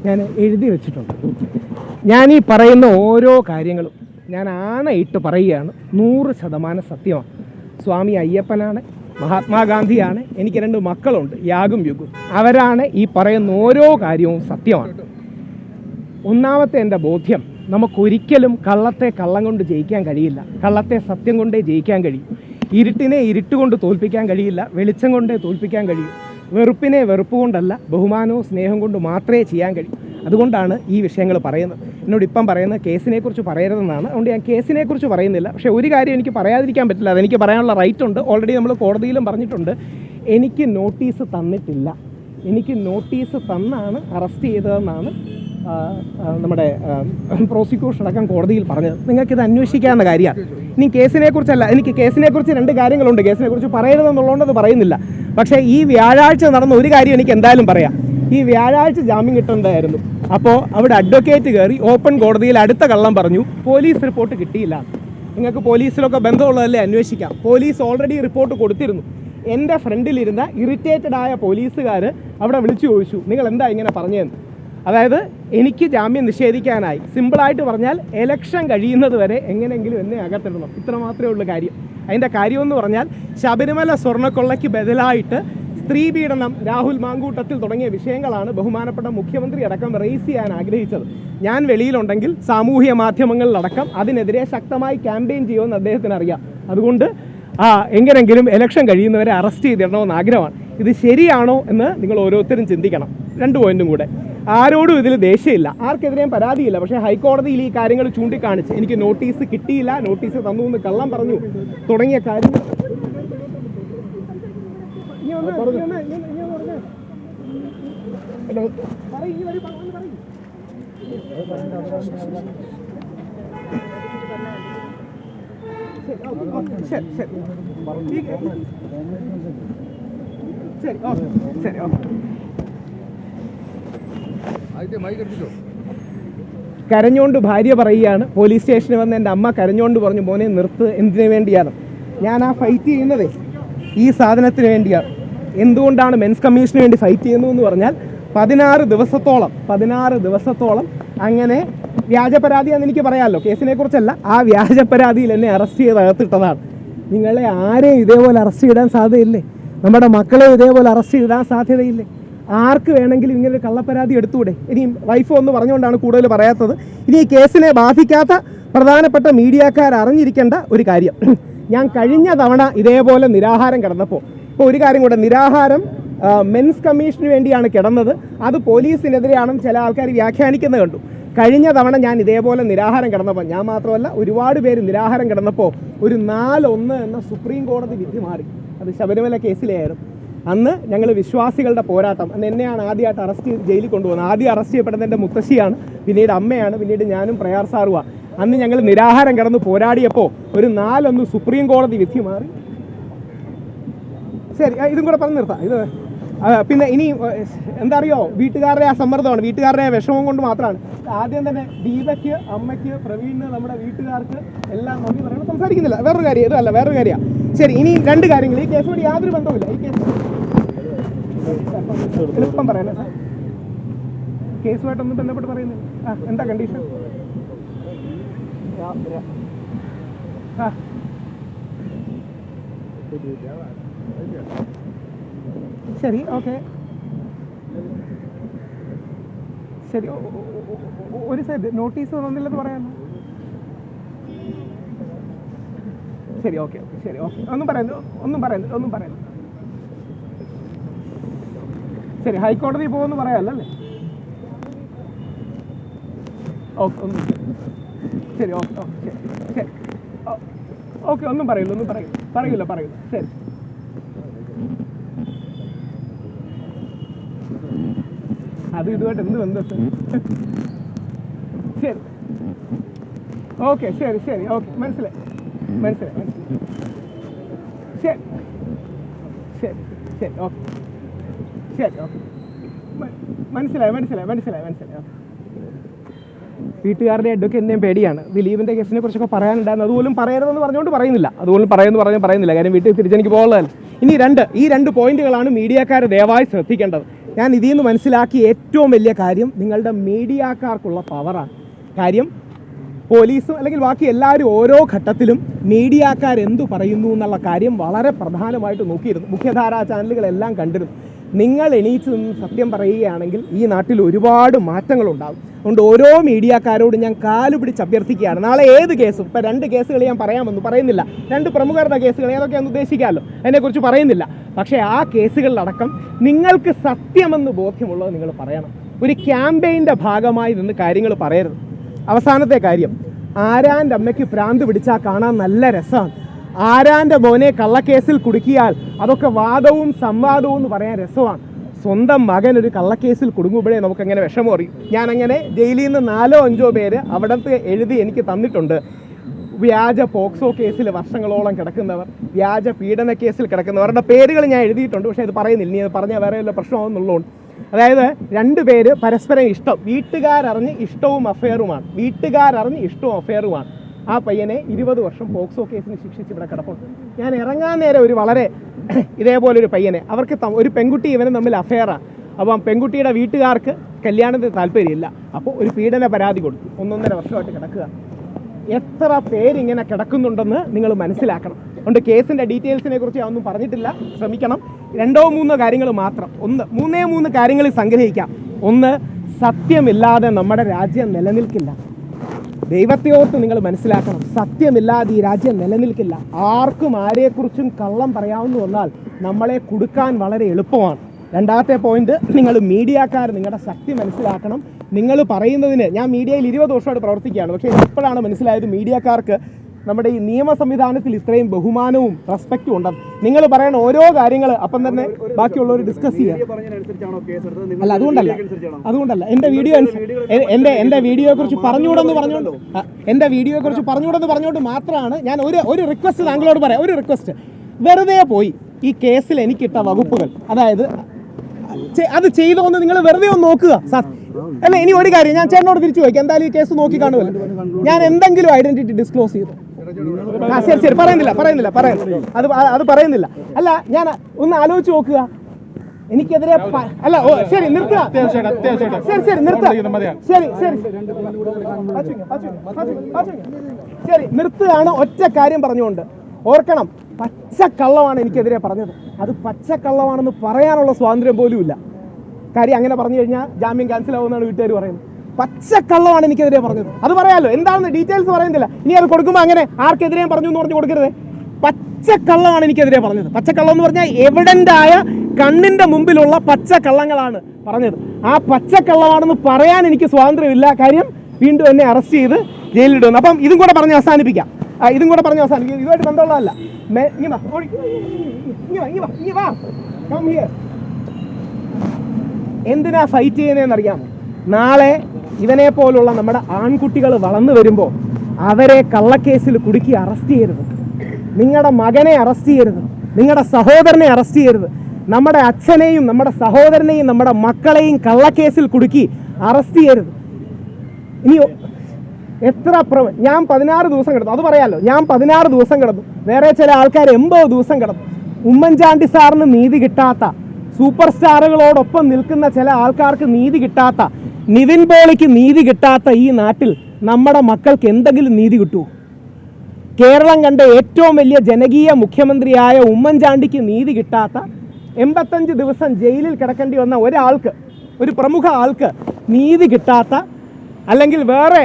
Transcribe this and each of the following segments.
ഞാൻ എഴുതി വെച്ചിട്ടുണ്ട്. ഞാൻ ഈ പറയുന്ന ഓരോ കാര്യങ്ങളും ഞാൻ ആണയിട്ട് പറയുകയാണ്, 100% സത്യമാണ്. സ്വാമി അയ്യപ്പനാണ്, മഹാത്മാഗാന്ധിയാണ്, എനിക്ക് 2 മക്കളുണ്ട്, യാഗും യുഗും. അവരാണ് ഈ പറയുന്ന ഓരോ കാര്യവും സത്യമാണ്. ഒന്നാമത്തെ എൻ്റെ ബോധ്യം, നമുക്കൊരിക്കലും കള്ളത്തെ കള്ളം കൊണ്ട് ജയിക്കാൻ കഴിയില്ല. കള്ളത്തെ സത്യം കൊണ്ടേ ജയിക്കാൻ കഴിയും. ഇരുട്ടിനെ ഇരുട്ടുകൊണ്ട് തോൽപ്പിക്കാൻ കഴിയില്ല, വെളിച്ചം കൊണ്ടേ തോൽപ്പിക്കാൻ കഴിയും. വെറുപ്പിനെ വെറുപ്പ് കൊണ്ടല്ല, ബഹുമാനവും സ്നേഹം കൊണ്ട് മാത്രമേ ചെയ്യാൻ കഴിയൂ. അതുകൊണ്ടാണ് ഈ വിഷയങ്ങൾ പറയുന്നത്. എന്നോട് ഇപ്പം പറയുന്നത് കേസിനെക്കുറിച്ച് പറയരുതെന്നാണ്. അതുകൊണ്ട് ഞാൻ കേസിനെക്കുറിച്ച് പറയുന്നില്ല. പക്ഷേ ഒരു കാര്യം എനിക്ക് പറയാതിരിക്കാൻ പറ്റില്ല, അതെനിക്ക് പറയാനുള്ള റൈറ്റ് ഉണ്ട്. ഓൾറെഡി നമ്മൾ കോടതിയിലും പറഞ്ഞിട്ടുണ്ട്. എനിക്ക് നോട്ടീസ് തന്നിട്ടില്ല. എനിക്ക് നോട്ടീസ് തന്നാണ് അറസ്റ്റ് ചെയ്തതെന്നാണ് നമ്മുടെ പ്രോസിക്യൂഷൻ അടക്കം കോടതിയിൽ പറഞ്ഞത്. നിങ്ങൾക്കിത് അന്വേഷിക്കാവുന്ന കാര്യമാണ്. ഇനി കേസിനെക്കുറിച്ചല്ല, എനിക്ക് കേസിനെക്കുറിച്ച് 2 കാര്യങ്ങളുണ്ട്. കേസിനെക്കുറിച്ച് പറയരുതെന്നുള്ളതുകൊണ്ട് അത് പറയുന്നില്ല. പക്ഷേ ഈ വ്യാഴാഴ്ച നടന്ന ഒരു കാര്യം എനിക്ക് എന്തായാലും പറയാം. ഈ വ്യാഴാഴ്ച ജാമ്യം കിട്ടേണ്ടതായിരുന്നു. അപ്പോൾ അവിടെ അഡ്വക്കേറ്റ് കയറി ഓപ്പൺ കോടതിയിൽ അടുത്ത കള്ളം പറഞ്ഞു, പോലീസ് റിപ്പോർട്ട് കിട്ടിയില്ല. നിങ്ങൾക്ക് പോലീസിലൊക്കെ ബന്ധമുള്ളതല്ലേ, അന്വേഷിക്കാം. പോലീസ് ഓൾറെഡി റിപ്പോർട്ട് കൊടുത്തിരുന്നു. എൻ്റെ ഫ്രണ്ടിലിരുന്ന ഇറിറ്റേറ്റഡ് ആയ പോലീസുകാർ അവിടെ വിളിച്ചു ചോദിച്ചു, നിങ്ങൾ എന്താ ഇങ്ങനെ പറഞ്ഞതെന്ന്. അതായത് എനിക്ക് ജാമ്യം നിഷേധിക്കാനായി. സിമ്പിളായിട്ട് പറഞ്ഞാൽ ഇലക്ഷൻ കഴിയുന്നത് വരെ എങ്ങനെയെങ്കിലും എന്നെ അകത്തിടണം, ഇത്ര മാത്രമേ ഉള്ളൂ കാര്യം. അതിൻ്റെ കാര്യമെന്ന് പറഞ്ഞാൽ ശബരിമല സ്വർണ്ണക്കൊള്ളയ്ക്ക് ബദലായിട്ട് സ്ത്രീപീഡനം, രാഹുൽ മാങ്കൂട്ടത്തിൽ തുടങ്ങിയ വിഷയങ്ങളാണ് ബഹുമാനപ്പെട്ട മുഖ്യമന്ത്രി അടക്കം റേസ് ചെയ്യാൻ ആഗ്രഹിച്ചത്. ഞാൻ വെളിയിലുണ്ടെങ്കിൽ സാമൂഹ്യ മാധ്യമങ്ങളിലടക്കം അതിനെതിരെ ശക്തമായി ക്യാമ്പയിൻ ചെയ്യുമെന്ന് അദ്ദേഹത്തിന് അറിയാം. അതുകൊണ്ട് എങ്ങനെങ്കിലും ഇലക്ഷൻ കഴിയുന്നവരെ അറസ്റ്റ് ചെയ്തിടണമെന്ന് ആഗ്രഹമാണ്. ഇത് ശരിയാണോ എന്ന് നിങ്ങൾ ഓരോരുത്തരും ചിന്തിക്കണം. 2 പോയിന്റും കൂടെ. ആരോടും ഇതിൽ ദേഷ്യമില്ല, ആർക്കെതിരെയും പരാതിയില്ല. പക്ഷേ ഹൈക്കോടതിയിൽ ഈ കാര്യങ്ങൾ ചൂണ്ടിക്കാണിച്ച് എനിക്ക് നോട്ടീസ് കിട്ടിയില്ല, നോട്ടീസ് തന്നു എന്ന് കള്ളം പറഞ്ഞു തുടങ്ങിയ കാര്യങ്ങൾ കരഞ്ഞുകൊണ്ട് ഭാര്യ പറയുകയാണ്, പോലീസ് സ്റ്റേഷനിൽ വന്ന് എൻ്റെ അമ്മ കരഞ്ഞുകൊണ്ട് പറഞ്ഞു, മോനെ നിർത്ത്, എന്തിനു വേണ്ടിയാണ് ഞാൻ ആ ഫൈറ്റ് ചെയ്യുന്നത്? ഈ സാധനത്തിന് വേണ്ടിയാണ്. എന്തുകൊണ്ടാണ് മെൻസ് കമ്മീഷന് വേണ്ടി ഫൈറ്റ് ചെയ്യുന്നതെന്ന് പറഞ്ഞാൽ 16 ദിവസത്തോളം അങ്ങനെ വ്യാജപരാതിയാണെന്ന് എനിക്ക് പറയാമല്ലോ, കേസിനെ കുറിച്ചല്ല. ആ വ്യാജപരാതിയിൽ എന്നെ അറസ്റ്റ് ചെയ്ത് അകത്തിട്ടതാണ്. നിങ്ങളെ ആരെയും ഇതേപോലെ അറസ്റ്റ് ചെയ്താൻ സാധ്യതയില്ലേ? നമ്മുടെ മക്കളെ ഇതേപോലെ അറസ്റ്റ് ചെയ്താൻ സാധ്യതയില്ലേ? ആർക്ക് വേണമെങ്കിലും ഇങ്ങനൊരു കള്ളപ്പരാതി എടുത്തുകൂടെ? ഇനിയും വൈഫ് ഒന്ന് പറഞ്ഞുകൊണ്ടാണ് കൂടുതൽ പറയാത്തത്. ഇനി ഈ കേസിനെ ബാധിക്കാത്ത പ്രധാനപ്പെട്ട മീഡിയക്കാർ അറിഞ്ഞിരിക്കേണ്ട ഒരു കാര്യം, ഞാൻ കഴിഞ്ഞ തവണ ഇതേപോലെ നിരാഹാരം കിടന്നപ്പോൾ, ഇപ്പോൾ ഒരു കാര്യം കൂടെ, നിരാഹാരം മെൻസ് കമ്മീഷന് വേണ്ടിയാണ് കിടന്നത്, അത് പോലീസിനെതിരെയാണെന്ന് ചില ആൾക്കാർ വ്യാഖ്യാനിക്കുന്നത് കണ്ടു. കഴിഞ്ഞ തവണ ഞാൻ ഇതേപോലെ നിരാഹാരം കിടന്നപ്പോൾ, ഞാൻ മാത്രമല്ല ഒരുപാട് പേര് നിരാഹാരം കിടന്നപ്പോൾ ഒരു 4-1 എന്ന സുപ്രീം കോടതി വിധി മാറി. അത് ശബരിമല കേസിലെയായിരുന്നു. അന്ന് ഞങ്ങൾ വിശ്വാസികളുടെ പോരാട്ടം, അന്ന് എന്നെയാണ് ആദ്യമായിട്ട് അറസ്റ്റ് ചെയ്ത് ജയിലിൽ കൊണ്ടുപോകുന്നത്. ആദ്യം അറസ്റ്റ് ചെയ്യപ്പെടുന്നത് എൻ്റെ മുത്തശ്ശിയാണ്, പിന്നീട് അമ്മയാണ്, പിന്നീട് ഞാനും പ്രയാർ സാറുമാണ്. അന്ന് ഞങ്ങൾ നിരാഹാരം കിടന്ന് പോരാടിയപ്പോൾ ഒരു 4-1 സുപ്രീം കോടതി വിധി മാറി. ശരി, ഇതും കൂടെ പറഞ്ഞു നിർത്താം. ഇത് പിന്നെ ഇനി എന്താ അറിയോ, വീട്ടുകാരുടെ ആ സമ്മർദ്ദമാണ്, വീട്ടുകാരുടെ വിഷമം കൊണ്ട് മാത്രമാണ്. ആദ്യം തന്നെ ദീപയ്ക്ക്, അമ്മയ്ക്ക്, പ്രവീണിന്, നമ്മുടെ വീട്ടുകാർക്ക് എല്ലാം നന്ദി പറയണം. സംസാരിക്കുന്നില്ല, വേറൊരു കാര്യം, ഇതല്ല വേറൊരു കാര്യമാണ്. ശരി, ഇനി 2 കാര്യങ്ങൾ. ഈ കേസോട് യാതൊരു ബന്ധവുമില്ല. ഈ കേസ് എളുപ്പം പറയാനേ സാർ, കേസുമായിട്ടൊന്നും ബന്ധപ്പെട്ട് പറയുന്നില്ല. എന്താ കണ്ടീഷൻ? ശരി, ഓക്കെ, ശരി. ഒരു സൈഡ് നോട്ടീസ് തന്നില്ലെന്ന് പറയാമോ? ശരി, ഓക്കെ, ശരി, ഓക്കെ. ഒന്നും പറയുന്നു. ശരി, ഹൈക്കോടതി പോകുമെന്ന് പറയാമല്ലേ? ഓക്കെ, ശരി, ഓക്കെ, ശരി, ഓക്കെ. ഒന്നും പറയില്ല. ശരി, അത് ഇതുമായിട്ട് എന്ത് ബന്ധം? ശരി, ഓക്കെ, ശരി, ഓക്കെ, മനസ്സിലായി. ശരി, ഓക്കെ, മനസ്സിലായി. വീട്ടുകാരുടെ അഡ്വക്കേറ്റിൻ്റെയും പേടിയാണ്. ദിലീപിൻ്റെ കേസിനെ കുറിച്ചൊക്കെ പറയാനുണ്ടായിരുന്നു, അതുപോലും പറയരുതെന്ന് പറഞ്ഞുകൊണ്ട് പറയുന്നില്ല. അതുപോലും പറയുന്നില്ല, കാര്യം വീട്ടിൽ തിരിച്ചെനിക്ക് പോകുന്നതല്ല. ഇനി ഈ രണ്ട് പോയിന്റുകളാണ് മീഡിയക്കാർ ദയവായി ശ്രദ്ധിക്കേണ്ടത്. ഞാൻ ഇതിൽ നിന്ന് മനസ്സിലാക്കിയ ഏറ്റവും വലിയ കാര്യം നിങ്ങളുടെ മീഡിയക്കാർക്കുള്ള പവറാണ്. കാര്യം പോലീസും അല്ലെങ്കിൽ ബാക്കി എല്ലാവരും ഓരോ ഘട്ടത്തിലും മീഡിയക്കാരെന്തു പറയുന്നു എന്നുള്ള കാര്യം വളരെ പ്രധാനമായിട്ട് നോക്കിയിരുന്നു. മുഖ്യധാരാ ചാനലുകളെല്ലാം കണ്ടിരുന്നു. നിങ്ങൾ എണീച്ച് നിന്ന് സത്യം പറയുകയാണെങ്കിൽ ഈ നാട്ടിൽ ഒരുപാട് മാറ്റങ്ങളുണ്ടാകും. അതുകൊണ്ട് ഓരോ മീഡിയക്കാരോടും ഞാൻ കാലുപിടിച്ച് അഭ്യർത്ഥിക്കുകയാണ്. നാളെ ഏത് കേസും, ഇപ്പോൾ 2 കേസുകൾ ഞാൻ പറയുന്നില്ല, 2 പ്രമുഖരുടെ കേസുകൾ ഏതൊക്കെയാണെന്ന് ഉദ്ദേശിക്കാമല്ലോ, അതിനെക്കുറിച്ച് പറയുന്നില്ല. പക്ഷേ ആ കേസുകളിലടക്കം നിങ്ങൾക്ക് സത്യമെന്ന് ബോധ്യമുള്ളത് നിങ്ങൾ പറയണം. ഒരു ക്യാമ്പയിൻ്റെ ഭാഗമായി നിന്ന് കാര്യങ്ങൾ പറയരുത്. അവസാനത്തെ കാര്യം, ആരാൻ്റെ അമ്മയ്ക്ക് ഭ്രാന്ത് പിടിച്ചാൽ കാണാൻ നല്ല രസമാണ്. ആരാൻ്റെ മോനെ കള്ളക്കേസിൽ കുടുക്കിയാൽ അതൊക്കെ വാദവും സംവാദവും എന്ന് പറയാൻ രസമാണ്. സ്വന്തം മകൻ ഒരു കള്ളക്കേസിൽ കുടുങ്ങുമ്പോഴേ നമുക്കങ്ങനെ വിഷമം അറിയും. ഞാനങ്ങനെ ജയിലിൽ നിന്ന് 4-5 പേര് അവിടുത്തെ എഴുതി എനിക്ക് തന്നിട്ടുണ്ട്. വ്യാജ പോക്സോ കേസിൽ വർഷങ്ങളോളം കിടക്കുന്നവർ, വ്യാജ പീഡന കേസിൽ കിടക്കുന്നവരുടെ പേരുകൾ ഞാൻ എഴുതിയിട്ടുണ്ട്. പക്ഷേ അത് പറയുന്നില്ല, ഇനി അത് പറഞ്ഞാൽ വേറെ വല്ല പ്രശ്നമാകുന്നുള്ളതുകൊണ്ട്. അതായത് 2 പേര് പരസ്പരം ഇഷ്ടം, വീട്ടുകാരറിഞ്ഞ് ഇഷ്ടവും അഫെയറുമാണ്, വീട്ടുകാരറിഞ്ഞ് ഇഷ്ടവും അഫെയറുമാണ്. ആ പയ്യനെ 20 വർഷം പോക്സോ കേസിന് ശിക്ഷിച്ച് ഇവിടെ കിടപ്പുണ്ട്. ഞാൻ ഇറങ്ങാൻ നേരെ ഒരു വളരെ ഇതേപോലൊരു പയ്യനെ, അവർക്ക് ഒരു പെൺകുട്ടി ഇവനും തമ്മിൽ അഫെയറാണ്. അപ്പം പെൺകുട്ടിയുടെ വീട്ടുകാർക്ക് കല്യാണത്തിന് താല്പര്യമില്ല. അപ്പോൾ ഒരു പീഡന പരാതി കൊടുത്തു. 1.5 വർഷമായിട്ട് കിടക്കുക. എത്ര പേരിങ്ങനെ കിടക്കുന്നുണ്ടെന്ന് നിങ്ങൾ മനസ്സിലാക്കണം. അതുകൊണ്ട് കേസിൻ്റെ ഡീറ്റെയിൽസിനെ കുറിച്ച് ഞാൻ ഒന്നും പറഞ്ഞിട്ടില്ല, ശ്രമിക്കണം. 2-3 കാര്യങ്ങൾ മാത്രം. 3 കാര്യങ്ങളിൽ സംഗ്രഹിക്കാം. 1, സത്യമില്ലാതെ നമ്മുടെ രാജ്യം നിലനിൽക്കില്ല. ദൈവത്തെ ഓർത്ത് നിങ്ങൾ മനസ്സിലാക്കണം, സത്യമില്ലാതെ ഈ രാജ്യം നിലനിൽക്കില്ല. ആർക്കും ആരെക്കുറിച്ചും കള്ളം പറയാവുന്ന വന്നാൽ നമ്മളെ കുടുക്കാൻ വളരെ എളുപ്പമാണ്. 2ാമത്തെ പോയിന്റ്, നിങ്ങൾ മീഡിയക്കാർ നിങ്ങളുടെ ശക്തി മനസ്സിലാക്കണം. നിങ്ങൾ പറയുന്നതിന്, ഞാൻ മീഡിയയിൽ 20 വർഷമായിട്ട് പ്രവർത്തിക്കുകയാണ്, പക്ഷേ ഇപ്പോഴാണ് മനസ്സിലായത് മീഡിയക്കാർക്ക് നമ്മുടെ ഈ നിയമ സംവിധാനത്തിൽ ഇത്രയും ബഹുമാനവും റെസ്പെക്റ്റും ഉണ്ടെന്ന്. നിങ്ങൾ പറയണ ഓരോ കാര്യങ്ങൾ അപ്പം തന്നെ ബാക്കിയുള്ളവർ ഡിസ്കസ് ചെയ്യുക. അല്ല, അതുകൊണ്ടല്ല എൻ്റെ വീഡിയോയെക്കുറിച്ച് പറഞ്ഞുകൂടെന്ന് പറഞ്ഞുകൊണ്ട് മാത്രമാണ് ഞാൻ ഒരു റിക്വസ്റ്റ് താങ്കളോട് പറയാം. ഒരു റിക്വസ്റ്റ്, വെറുതെ പോയി ഈ കേസിൽ എനിക്കിട്ട വകുപ്പുകൾ, അതായത് അത് ചെയ്തോന്ന് നിങ്ങൾ വെറുതെ ഒന്ന് നോക്കുക. അല്ല, ഇനി ഒരു കാര്യം ഞാൻ ചേട്ടനോട് തിരിച്ചു ചോദിക്കാം, എന്തായാലും ഈ കേസ് നോക്കി കാണുമല്ലോ, ഞാൻ എന്തെങ്കിലും ഐഡന്റിറ്റി ഡിസ്ക്ലോസ് ചെയ്തു? ശരി, പറയുന്നില്ല. അത് പറയുന്നില്ല. അല്ല, ഞാൻ ഒന്ന് ആലോചിച്ച് നോക്കുക, എനിക്കെതിരെ അല്ല, ശരി നിർത്തുക, ശരി നിർത്തുക, ശരി നിർത്തുകയാണ്. ഒറ്റ കാര്യം പറഞ്ഞുകൊണ്ട് ഓർക്കണം, പച്ചക്കള്ളമാണ് എനിക്കെതിരെ പറഞ്ഞത്. അത് പച്ചക്കള്ളമാണെന്ന് പറയാനുള്ള സ്വാതന്ത്ര്യം പോലും ഇല്ല. കാര്യം അങ്ങനെ പറഞ്ഞു കഴിഞ്ഞാൽ ജാമ്യം ക്യാൻസൽ ആവുമെന്നാണ് വീട്ടുകാർ പറയുന്നത്. പച്ചക്കള്ളമാണ് എനിക്കെതിരെ പറഞ്ഞത്. അത് പറയാമല്ലോ, എന്താണെന്ന് ഡീറ്റെയിൽസ് പറയുന്നില്ല. ഇനി അത് കൊടുക്കുമ്പോൾ അങ്ങനെ ആർക്കെതിരെയും പറഞ്ഞു എന്ന് പറഞ്ഞു കൊടുക്കരുത്. പച്ചക്കള്ളമാണ് എനിക്കെതിരെ പറഞ്ഞത്. പച്ചക്കള്ളം എന്ന് പറഞ്ഞാൽ എവിഡൻ്റായ കണ്ണിൻ്റെ മുമ്പിലുള്ള പച്ചക്കള്ളങ്ങളാണ് പറഞ്ഞത്. ആ പച്ചക്കള്ളമാണെന്ന് പറയാൻ എനിക്ക് സ്വാതന്ത്ര്യമില്ല. കാര്യം വീണ്ടും എന്നെ അറസ്റ്റ് ചെയ്ത് ജയിലിലിടുന്നു. അപ്പം ഇതും കൂടെ പറഞ്ഞ് അവസാനിപ്പിക്കാം. ഇതുമായിട്ട് ബന്ധമുള്ളതല്ല. എന്തിനാ ഫൈറ്റ് ചെയ്യുന്നതെന്ന് അറിയാമോ? നാളെ ഇവനെ പോലുള്ള നമ്മുടെ ആൺകുട്ടികൾ വളർന്നു വരുമ്പോൾ അവരെ കള്ളക്കേസിൽ കുടുക്കി അറസ്റ്റ് ചെയ്യരുത്. നിങ്ങളുടെ മകനെ അറസ്റ്റ് ചെയ്യരുത്, നിങ്ങളുടെ സഹോദരനെ അറസ്റ്റ് ചെയ്യരുത്. നമ്മുടെ അച്ഛനെയും നമ്മുടെ സഹോദരനെയും നമ്മുടെ മക്കളെയും കള്ളക്കേസിൽ കുടുക്കി അറസ്റ്റ് ചെയ്യരുത്. ഇനി ഞാൻ 16 ദിവസം കിടന്നു, അത് പറയാമല്ലോ. ഞാൻ 16 ദിവസം കിടന്നു, വേറെ ചില ആൾക്കാർ 80 ദിവസം കിടന്നു. ഉമ്മൻചാണ്ടി സാറിന് നീതി കിട്ടാത്ത, സൂപ്പർ സ്റ്റാറുകളോടൊപ്പം നിൽക്കുന്ന ചില ആൾക്കാർക്ക് നീതി കിട്ടാത്ത, നിവിൻ പോളിക്ക് നീതി കിട്ടാത്ത ഈ നാട്ടിൽ നമ്മുടെ മക്കൾക്ക് എന്തെങ്കിലും നീതി കിട്ടുമോ? കേരളം കണ്ട ഏറ്റവും വലിയ ജനകീയ മുഖ്യമന്ത്രിയായ ഉമ്മൻചാണ്ടിക്ക് നീതി കിട്ടാത്ത, 85 ദിവസം ജയിലിൽ കിടക്കേണ്ടി വന്ന ഒരാൾക്ക്, ഒരു പ്രമുഖ ആൾക്ക് നീതി കിട്ടാത്ത, അല്ലെങ്കിൽ വേറെ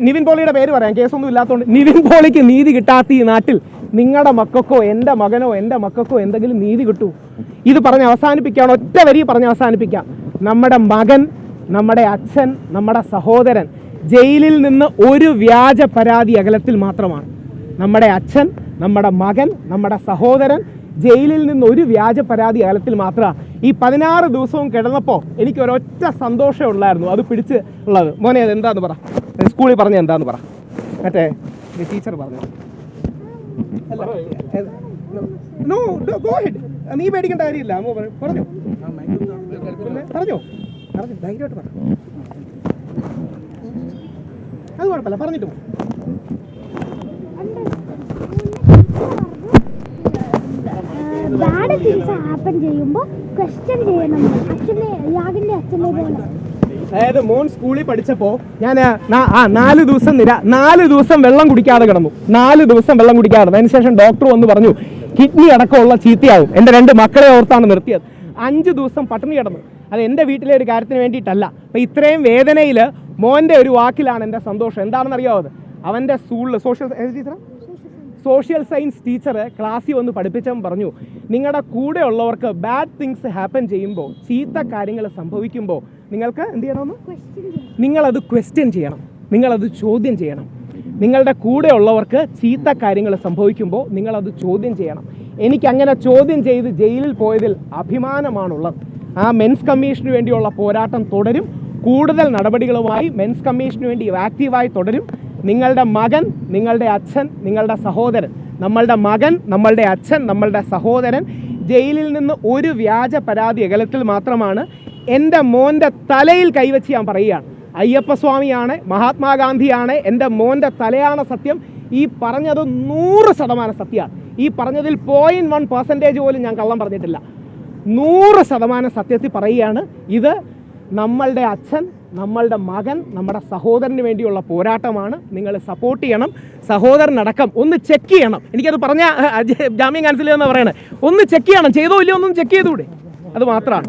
നിവിൻ പോളിയുടെ പേര് പറയാം, കേസൊന്നും ഇല്ലാത്തതുകൊണ്ട്, നിവിൻ പോളിക്ക് നീതി കിട്ടാത്ത ഈ നാട്ടിൽ നിങ്ങളുടെ മക്കൾക്കോ എൻ്റെ മകനോ എൻ്റെ മക്കൾക്കോ എന്തെങ്കിലും നീതി കിട്ടുമോ? ഇത് പറഞ്ഞ് അവസാനിപ്പിക്കുകയാണ്, ഒറ്റ വരി പറഞ്ഞ് അവസാനിപ്പിക്കാം. നമ്മുടെ മകൻ, നമ്മുടെ അച്ഛൻ, നമ്മുടെ സഹോദരൻ ജയിലിൽ നിന്ന് ഒരു വ്യാജ പരാതി അകലത്തിൽ മാത്രമാണ്. നമ്മുടെ അച്ഛൻ, നമ്മുടെ മകൻ, നമ്മുടെ സഹോദരൻ ജയിലിൽ നിന്ന് ഒരു വ്യാജ പരാതി അകലത്തിൽ മാത്രമാണ്. ഈ 16 ദിവസവും കിടന്നപ്പോൾ എനിക്ക് ഒരൊറ്റ സന്തോഷമേ ഉള്ളായിരുന്നു, അത് പിടിച്ച് ഉള്ളത്. മോനെ അത് എന്താന്ന് പറ, സ്കൂളിൽ പറഞ്ഞ എന്താന്ന് പറ, മറ്റേ ടീച്ചർ പറഞ്ഞു. നീ പേടിക്കേണ്ട കാര്യമില്ല, പറഞ്ഞോ ധൈര്യമായിട്ട് പറ, അത് കുഴപ്പമില്ല, പറഞ്ഞിട്ട് പോ. ബാഡ് തിങ്സ് ഹാപ്പൻ ചെയ്യുമ്പോൾ ക്വസ്റ്റ്യൻ ചെയ്യണം. അച്ഛനെ യാഗിന്റെ അച്ഛനെ പോലെ. അതായത് മോൻ സ്കൂളിൽ പഠിച്ചപ്പോൾ ഞാൻ 4 ദിവസം വെള്ളം കുടിക്കാതെ കിടന്നു. 4 ദിവസം വെള്ളം കുടിക്കാതെ. അതിനുശേഷം ഡോക്ടർ വന്ന് പറഞ്ഞു കിഡ്നി അടക്കമുള്ള ചീത്തയാവും. എൻ്റെ 2 മക്കളെ ഓർത്താണ് നിർത്തിയത്. 5 ദിവസം പട്ടിണി കിടന്നു. അത് എൻ്റെ വീട്ടിലെ ഒരു കാര്യത്തിന് വേണ്ടിയിട്ടല്ല. അപ്പം ഇത്രയും വേദനയിൽ മോൻ്റെ ഒരു വാക്കിലാണ് എൻ്റെ സന്തോഷം. എന്താണെന്ന് അറിയാവോ? അവൻ്റെ സ്കൂളിൽ സോഷ്യൽ സയൻസ് ടീച്ചർ ക്ലാസ്സിൽ വന്ന് പഠിപ്പിച്ചവൻ പറഞ്ഞു, നിങ്ങളുടെ കൂടെ ഉള്ളവർക്ക് ബാഡ് തിങ്സ് ഹാപ്പൻ ചെയ്യുമ്പോൾ, ചീത്ത കാര്യങ്ങൾ സംഭവിക്കുമ്പോൾ നിങ്ങൾക്ക് എന്ത് ചെയ്യണമെന്ന്? നിങ്ങളത് ക്വസ്റ്റ്യൻ ചെയ്യണം, നിങ്ങളത് ചോദ്യം ചെയ്യണം. നിങ്ങളുടെ കൂടെ ഉള്ളവർക്ക് ചീത്ത കാര്യങ്ങൾ സംഭവിക്കുമ്പോൾ നിങ്ങളത് ചോദ്യം ചെയ്യണം. എനിക്കങ്ങനെ ചോദ്യം ചെയ്ത് ജയിലിൽ പോയതിൽ അഭിമാനമാണുള്ളത്. ആ മെൻസ് കമ്മീഷന് വേണ്ടിയുള്ള പോരാട്ടം തുടരും. കൂടുതൽ നടപടികളുമായി മെൻസ് കമ്മീഷന് വേണ്ടി ആക്റ്റീവായി തുടരും. നിങ്ങളുടെ മകൻ, നിങ്ങളുടെ അച്ഛൻ, നിങ്ങളുടെ സഹോദരൻ, നമ്മളുടെ മകൻ, നമ്മളുടെ അച്ഛൻ, നമ്മളുടെ സഹോദരൻ ജയിലിൽ നിന്ന് ഒരു വ്യാജ പരാതി അകലത്തിൽ മാത്രമാണ്. എൻ്റെ മോൻ്റെ തലയിൽ കൈവച്ച് ഞാൻ പറയുകയാണ്, അയ്യപ്പസ്വാമിയാണ്, മഹാത്മാഗാന്ധിയാണ്, എൻ്റെ മോൻ്റെ തലയാണ് സത്യം. ഈ പറഞ്ഞത് 100% സത്യമാണ്. ഈ പറഞ്ഞതിൽ 0.1% പോലും ഞാൻ കള്ളം പറഞ്ഞിട്ടില്ല. 100% സത്യത്തിൽ പറയുകയാണ്. ഇത് നമ്മളുടെ അച്ഛൻ, നമ്മളുടെ മകൻ, നമ്മുടെ സഹോദരന് വേണ്ടിയുള്ള പോരാട്ടമാണ്. നിങ്ങൾ സപ്പോർട്ട് ചെയ്യണം. സഹോദരനടക്കം ഒന്ന് ചെക്ക് ചെയ്യണം. എനിക്കത് പറഞ്ഞ ജാമ്യം ക്യാൻസൽ ചെയ്യുമെന്ന് പറയണേ. ഒന്ന് ചെക്ക് ചെയ്യണം. ചെയ്തോ ഇല്ലയോ ഒന്നും ചെക്ക് ചെയ്തുകൂടെ? അത് മാത്രമാണ്.